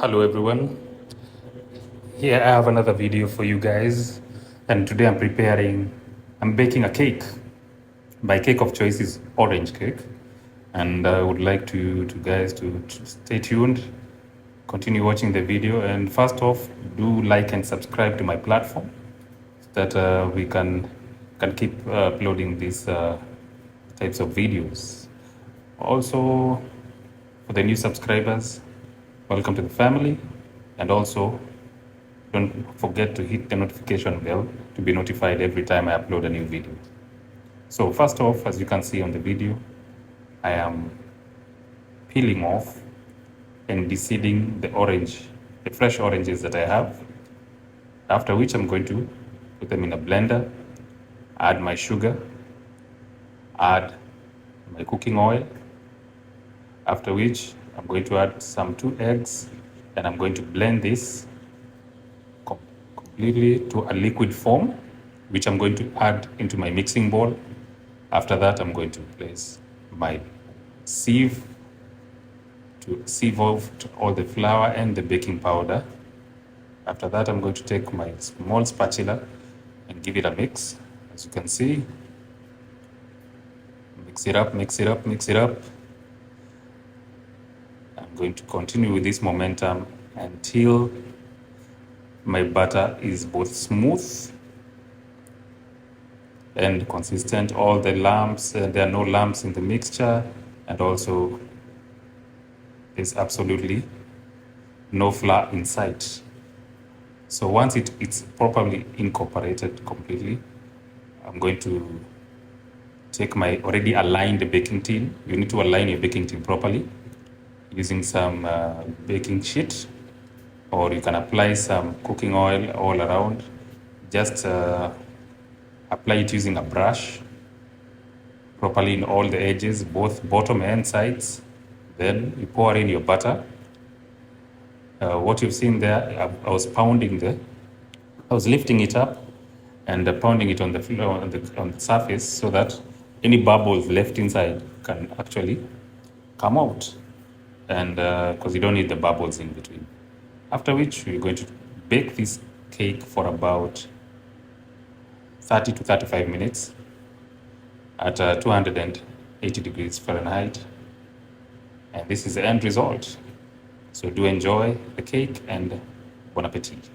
Hello everyone. Here I have another video for you guys, and today I'm baking a cake. My cake of choice is orange cake, and I would like to guys to stay tuned, continue watching the video, and first off, do like and subscribe to my platform so that we can keep uploading these types of videos. Also, for the new subscribers, welcome to the family, and also don't forget to hit the notification bell to be notified every time I upload a new video. So first off, as you can see on the video, I am peeling off and deseeding the fresh oranges that I have. After which I'm going to put them in a blender, add my sugar, add my cooking oil. After which I'm going to add some 2 eggs, and I'm going to blend this completely to a liquid form, which I'm going to add into my mixing bowl. After that, I'm going to place my sieve to sieve off all the flour and the baking powder. After that, I'm going to take my small spatula and give it a mix. As you can see, mix it up, mix it up, mix it up. I'm going to continue with this momentum until my batter is both smooth and consistent. All the lumps, there are no lumps in the mixture, and also there's absolutely no flour inside. So once it's properly incorporated completely, I'm going to take my already aligned baking tin. You need to align your baking tin properly using some baking sheet, or you can apply some cooking oil all around. Just apply it using a brush properly in all the edges, both bottom and sides. Then you pour in your butter. What you've seen there, I was lifting it up and pounding it on the floor, on the surface, so that any bubbles left inside can actually come out, and because you don't need the bubbles in between. After which we're going to bake this cake for about 30 to 35 minutes at 280 degrees Fahrenheit. And this is the end result. So do enjoy the cake, and bon appetit.